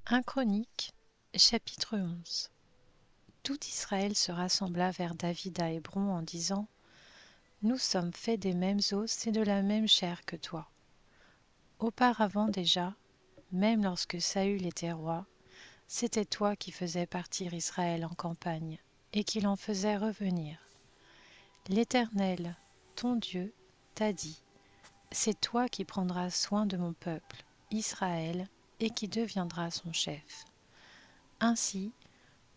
1 Chroniques, chapitre 11. Tout Israël se rassembla vers David à Hébron en disant : Nous sommes faits des mêmes os et de la même chair que toi. Auparavant déjà, même lorsque Saül était roi, c'était toi qui faisais partir Israël en campagne et qui l'en faisais revenir. L'Éternel, ton Dieu, t'a dit : C'est toi qui prendras soin de mon peuple, Israël, et qui deviendras son chef. Ainsi,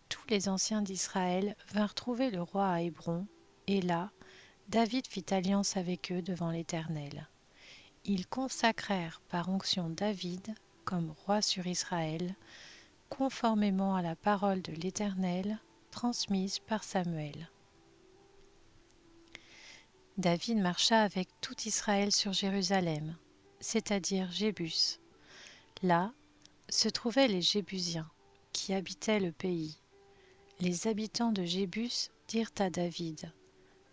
tous les anciens d'Israël vinrent trouver le roi à Hébron, et là, David fit alliance avec eux devant l'Éternel. Ils consacrèrent par onction David comme roi sur Israël, conformément à la parole de l'Éternel transmise par Samuel. David marcha avec tout Israël sur Jérusalem, c'est-à-dire Jébus. Là se trouvaient les Jébusiens, qui habitaient le pays. Les habitants de Jébus dirent à David :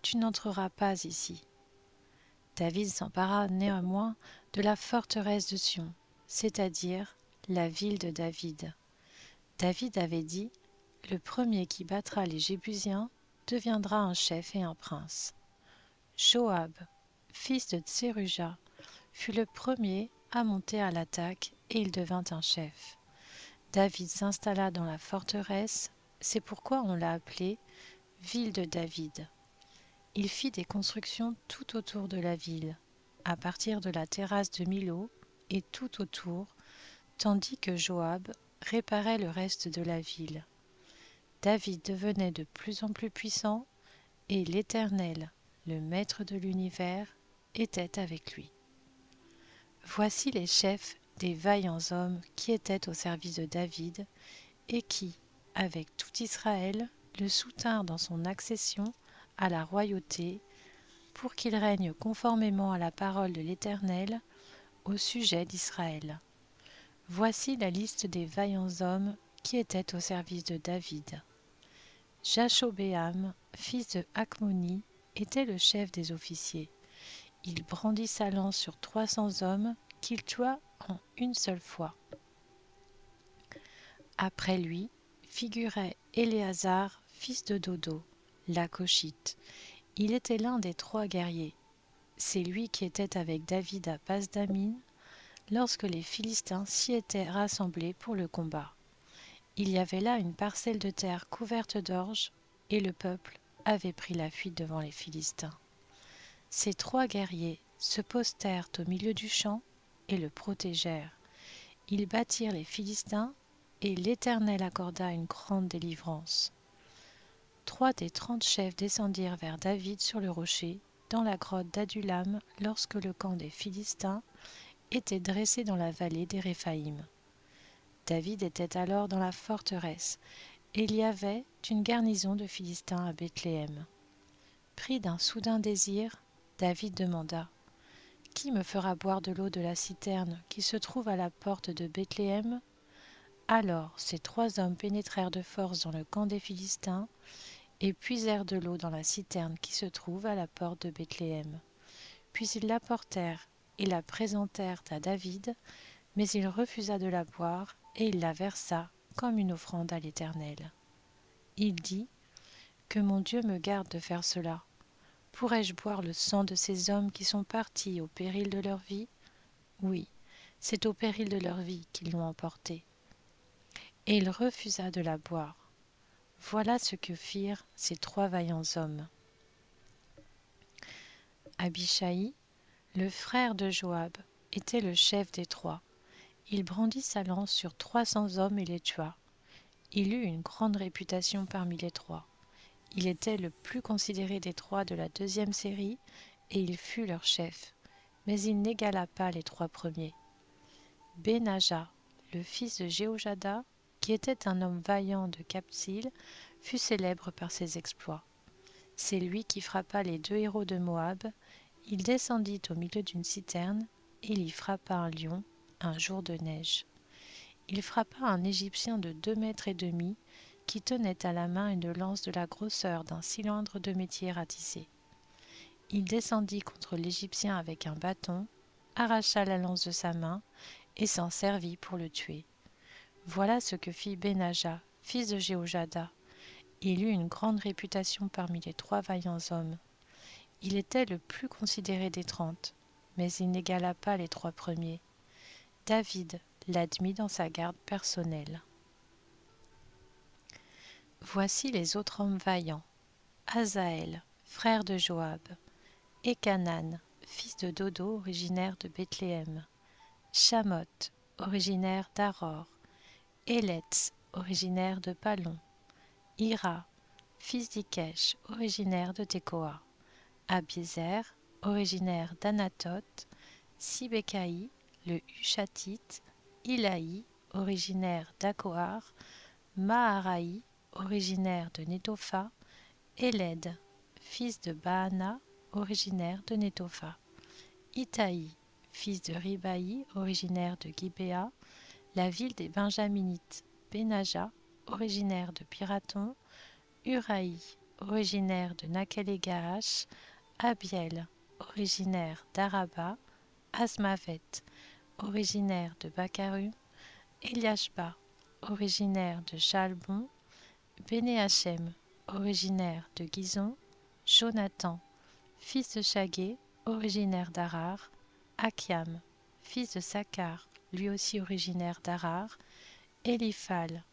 Tu n'entreras pas ici. David s'empara néanmoins de la forteresse de Sion, c'est-à-dire la ville de David. David avait dit : Le premier qui battra les Jébusiens deviendra un chef et un prince. Joab, fils de Tseruja, fut le premier à monter à l'attaque et il devint un chef. David s'installa dans la forteresse, c'est pourquoi on l'a appelée ville de David. Il fit des constructions tout autour de la ville, à partir de la terrasse de Millo et tout autour, tandis que Joab réparait le reste de la ville. David devenait de plus en plus puissant et l'Éternel, le Maître de l'univers, était avec lui. Voici les chefs des vaillants hommes qui étaient au service de David et qui, avec tout Israël, le soutinrent dans son accession à la royauté pour qu'il règne conformément à la parole de l'Éternel au sujet d'Israël. Voici la liste des vaillants hommes qui étaient au service de David. Jashobéam, fils de Hakmoni, était le chef des officiers. Il brandit sa lance sur 300 hommes qu'il tua en une seule fois. Après lui figurait Éléazar, fils de Dodo, l'Akoshite. Il était l'un des 3 guerriers. C'est lui qui était avec David à Pas-Damim lorsque les Philistins s'y étaient rassemblés pour le combat. Il y avait là une parcelle de terre couverte d'orge et le peuple avait pris la fuite devant les Philistins. Ces 3 guerriers se postèrent au milieu du champ et le protégèrent. Ils battirent les Philistins et l'Éternel accorda une grande délivrance. 3 des 30 chefs descendirent vers David sur le rocher, dans la grotte d'Adulam, lorsque le camp des Philistins était dressé dans la vallée des Réphaïm. David était alors dans la forteresse, et il y avait une garnison de Philistins à Bethléem. Pris d'un soudain désir, David demanda : Qui me fera boire de l'eau de la citerne qui se trouve à la porte de Bethléem ? Alors ces 3 hommes pénétrèrent de force dans le camp des Philistins et puisèrent de l'eau dans la citerne qui se trouve à la porte de Bethléem. Puis ils l'apportèrent et la présentèrent à David, mais il refusa de la boire et il la versa comme une offrande à l'Éternel. Il dit : Que mon Dieu me garde de faire cela. Pourrais-je boire le sang de ces hommes qui sont partis au péril de leur vie ? Oui, c'est au péril de leur vie qu'ils l'ont emportée. Et il refusa de la boire. Voilà ce que firent ces 3 vaillants hommes. Abishai, le frère de Joab, était le chef des 3. Il brandit sa lance sur 300 hommes et les tua. Il eut une grande réputation parmi les 3. Il était le plus considéré des 3 de la 2e série et il fut leur chef, mais il n'égala pas les 3 premiers. Benaja, le fils de Jéhojada, qui était un homme vaillant de Capsil, fut célèbre par ses exploits. C'est lui qui frappa les 2 héros de Moab. Il descendit au milieu d'une citerne et il y frappa un lion un jour de neige. Il frappa un Égyptien de 2 mètres et demi qui tenait à la main une lance de la grosseur d'un cylindre de métier ratissé. Il descendit contre l'Égyptien avec un bâton, arracha la lance de sa main et s'en servit pour le tuer. Voilà ce que fit Benaja, fils de Jéhojada. Il eut une grande réputation parmi les 3 vaillants hommes. Il était le plus considéré des 30, mais il n'égala pas les 3 premiers. David l'admit dans sa garde personnelle. Voici les autres hommes vaillants. Asaël, frère de Joab. Écanan, fils de Dodo, originaire de Bethléem. Shamoth, originaire d'Aror. Életz, originaire de Palon. Ira, fils d'Ikesh, originaire de Tekoa. Abiezer, originaire d'Anatoth. Sibécaï, le Hushatite. Ilaï, originaire d'Akoar. Maharaï, originaire de Nétopha. Éled, fils de Baana, originaire de Nétopha. Itaï, fils de Ribaï, originaire de Gibéa. La ville des Benjaminites, Benaja, originaire de Piraton. Uraï, originaire de Nakhel-et-Gaash. Abiel, originaire d'Araba. Asmavet, originaire de Bakarum. Eliashba, originaire de Chalbon. Bénéachem, originaire de Gizon. Jonathan, fils de Chagué, originaire d'Arar. Akiam, fils de Sakar, lui aussi originaire d'Arar. Eliphal,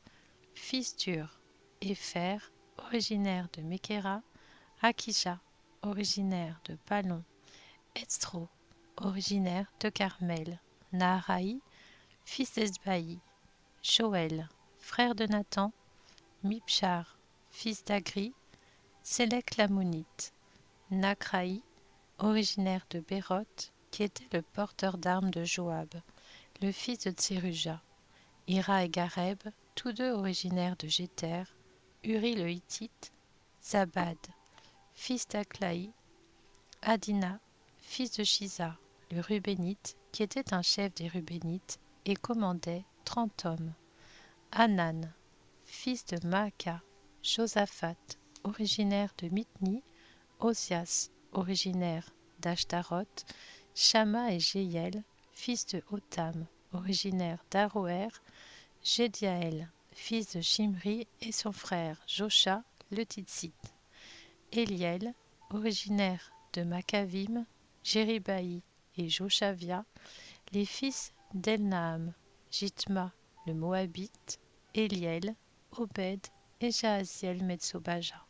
fils d'Ur. Épher, originaire de Mékéra. Akisha, originaire de Palon. Etzro, originaire de Carmel. Naharaï, fils d'Esbaï. Joël, frère de Nathan. Mibchar, fils d'Agri. Sélec l'Ammonite. Nakraï, originaire de Béroth, qui était le porteur d'armes de Joab, le fils de Tseruja. Ira et Gareb, tous deux originaires de Jéter. Uri le Hittite. Zabad, fils d'Aklaï. Adina, fils de Shiza, le Rubénite, qui était un chef des Rubénites et commandait 30 hommes. Hanan, fils de Maaka. Josaphat, originaire de Mithni. Osias, originaire d'Ashtaroth. Shama et Jéhiel, fils de Hotam, originaire d'Aroer. Jédiaël, fils de Shimri, et son frère Josha le Titsite. Éliel, originaire de Macavim. Jéribaï et Joshavia, les fils d'Elnaam. Jithma le Moabite. Éliel, Obed et Jahaziel Metsobaja.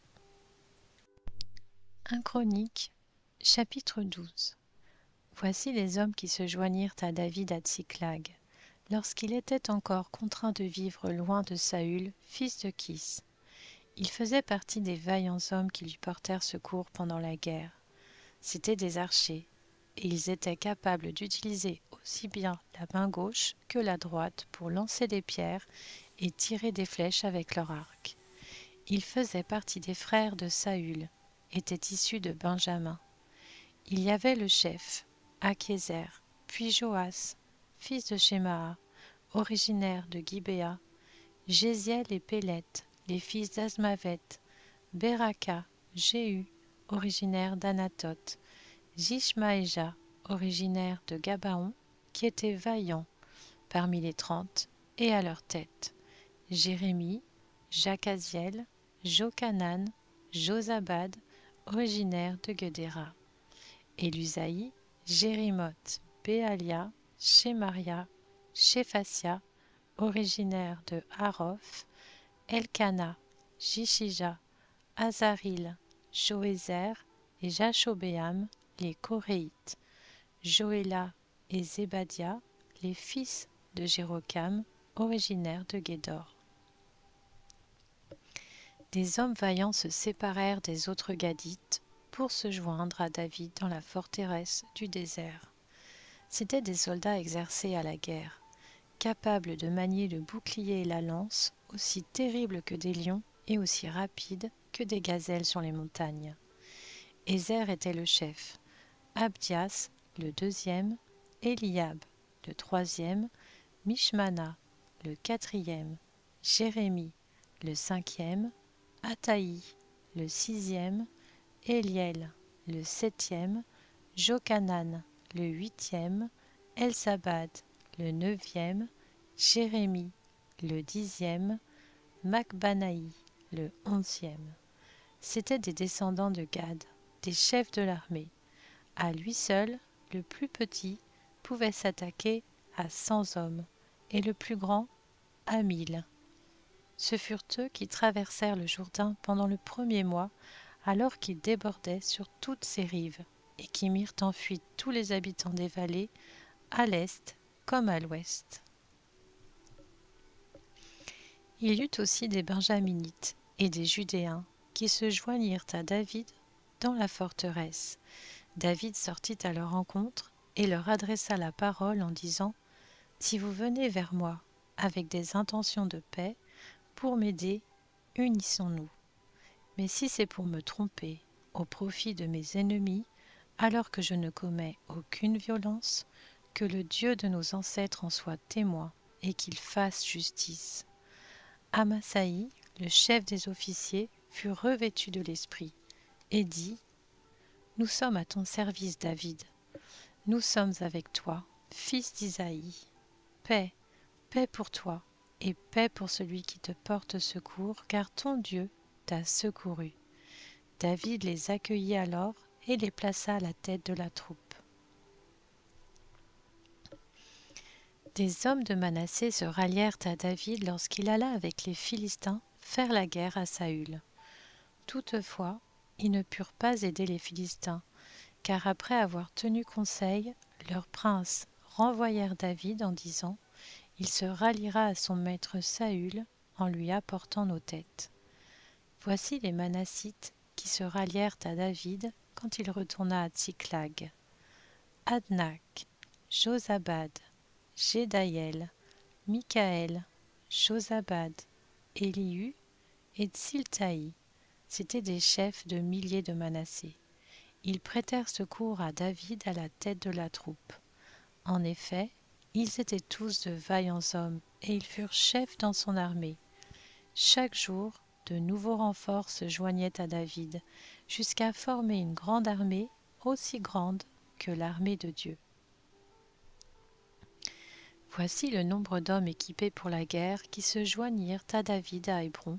1 Chronique, chapitre 12. Voici les hommes qui se joignirent à David à Tsiklag, lorsqu'il était encore contraint de vivre loin de Saül, fils de Kis. Il faisait partie des vaillants hommes qui lui portèrent secours pendant la guerre. C'étaient des archers, et ils étaient capables d'utiliser aussi bien la main gauche que la droite pour lancer des pierres et tirer des flèches avec leur arc. Ils faisaient partie des frères de Saül, étaient issus de Benjamin. Il y avait le chef, Akiezer, puis Joas, fils de Shemaha, originaire de Gibéa. Jéziel et Pélet, les fils d'Azmavet. Beraka, Jéhu, originaire d'Anatoth. Jishmaéja, originaire de Gabaon, qui étaient vaillants parmi les 30, et à leur tête Jérémie, Jacaziel, Jokanan, Josabad, originaire de Guédéra. Élusaï, Jérimoth, Béalia, Shemaria, Shéphasia, originaire de Harof. Elkana, Jishija, Azaril, Joézer et Jashobéam, les Coréites. Joéla et Zébadia, les fils de Jérokam, originaires de Guédor. Des hommes vaillants se séparèrent des autres Gadites pour se joindre à David dans la forteresse du désert. C'étaient des soldats exercés à la guerre, capables de manier le bouclier et la lance, aussi terribles que des lions et aussi rapides que des gazelles sur les montagnes. Ézer était le chef, Abdias le deuxième, Eliab le troisième, Mishmana le quatrième, Jérémie le cinquième, Ataï le sixième, Éliel le septième, Jokanan le huitième, Elsabad le neuvième, Jérémie le 10e, Macbanaï, le 11e. C'étaient des descendants de Gad, des chefs de l'armée. À lui seul, le plus petit pouvait s'attaquer à 100 hommes, et le plus grand à 1000. Ce furent eux qui traversèrent le Jourdain pendant le premier mois, alors qu'il débordait sur toutes ses rives, et qui mirent en fuite tous les habitants des vallées, à l'est comme à l'ouest. Il y eut aussi des Benjaminites et des Judéens qui se joignirent à David dans la forteresse. David sortit à leur rencontre et leur adressa la parole en disant : « Si vous venez vers moi avec des intentions de paix, pour m'aider, unissons-nous. Mais si c'est pour me tromper au profit de mes ennemis, alors que je ne commets aucune violence, que le Dieu de nos ancêtres en soit témoin et qu'il fasse justice. » Amasaï, le chef des officiers, fut revêtu de l'esprit et dit : « Nous sommes à ton service, David. Nous sommes avec toi, fils d'Isaïe. Paix, paix pour toi, et paix pour celui qui te porte secours, car ton Dieu t'a secouru. » David les accueillit alors et les plaça à la tête de la troupe. Des hommes de Manassé se rallièrent à David lorsqu'il alla avec les Philistins faire la guerre à Saül. Toutefois, ils ne purent pas aider les Philistins, car après avoir tenu conseil, leurs princes renvoyèrent David en disant : « Il se ralliera à son maître Saül en lui apportant nos têtes. » Voici les Manassites qui se rallièrent à David quand il retourna à Tsiklag : Adnak, Josabad, Jedaïel, Mikaël, Josabad, Élihu et Tsiltaï. C'étaient des chefs de milliers de Manassé. Ils prêtèrent secours à David à la tête de la troupe. En effet, ils étaient tous de vaillants hommes et ils furent chefs dans son armée. Chaque jour, de nouveaux renforts se joignaient à David, jusqu'à former une grande armée, aussi grande que l'armée de Dieu. Voici le nombre d'hommes équipés pour la guerre qui se joignirent à David à Hébron,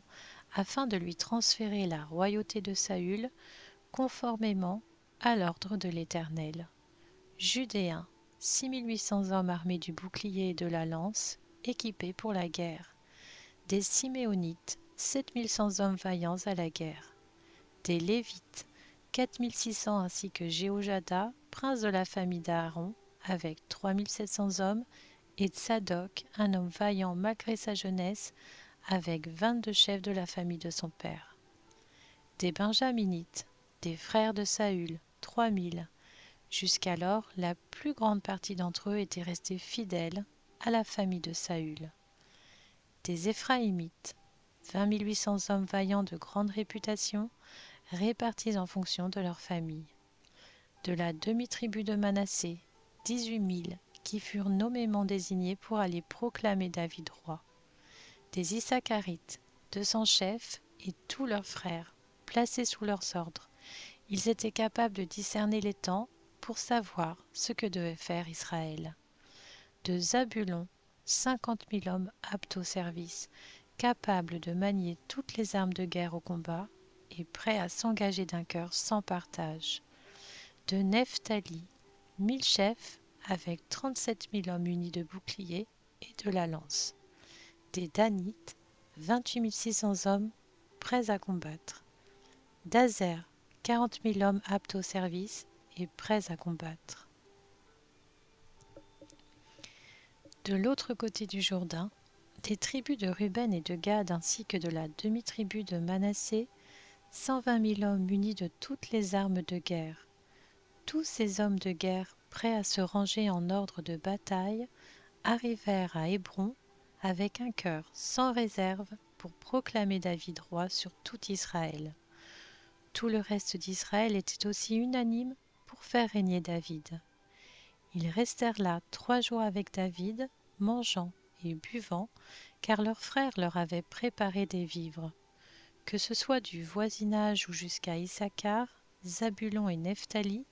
afin de lui transférer la royauté de Saül, conformément à l'ordre de l'Éternel. Judéens, 6800 hommes armés du bouclier et de la lance, équipés pour la guerre. Des Siméonites, 7100 hommes vaillants à la guerre. Des Lévites, 4600 ainsi que Jéhojada, prince de la famille d'Aaron, avec 3700 hommes, et Tsadok, un homme vaillant malgré sa jeunesse, avec 22 chefs de la famille de son père. Des Benjaminites, des frères de Saül, 3000. Jusqu'alors, la plus grande partie d'entre eux étaient restés fidèles à la famille de Saül. Des Éphraïmites, 20 800 hommes vaillants de grande réputation, répartis en fonction de leur famille. De la demi-tribu de Manassé, 18 000, qui furent nommément désignés pour aller proclamer David roi. Des Issacharites, 200 chefs et tous leurs frères, placés sous leurs ordres. Ils étaient capables de discerner les temps pour savoir ce que devait faire Israël. De Zabulon, 50 000 hommes aptes au service, capables de manier toutes les armes de guerre au combat et prêts à s'engager d'un cœur sans partage. De Nephtali, 1000 chefs avec 37 000 hommes unis de boucliers et de la lance. Des Danites, 28 600 hommes prêts à combattre. D'Azer, 40 000 hommes aptes au service et prêts à combattre. De l'autre côté du Jourdain, des tribus de Ruben et de Gad ainsi que de la demi-tribu de Manassé, 120 000 hommes munis de toutes les armes de guerre. Tous ces hommes de guerre prêts à se ranger en ordre de bataille arrivèrent à Hébron avec un cœur sans réserve pour proclamer David roi sur tout Israël. Tout le reste d'Israël était aussi unanime pour faire régner David. Ils restèrent là 3 jours avec David, mangeant et buvant, car leurs frères leur avaient préparé des vivres. Que ce soit du voisinage ou jusqu'à Issachar, Zabulon et Nephtali,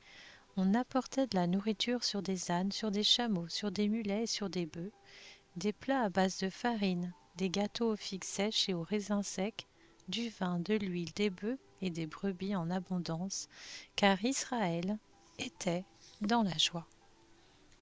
on apportait de la nourriture sur des ânes, sur des chameaux, sur des mulets et sur des bœufs, des plats à base de farine, des gâteaux aux figues sèches et aux raisins secs, du vin, de l'huile, des bœufs et des brebis en abondance, car Israël était dans la joie.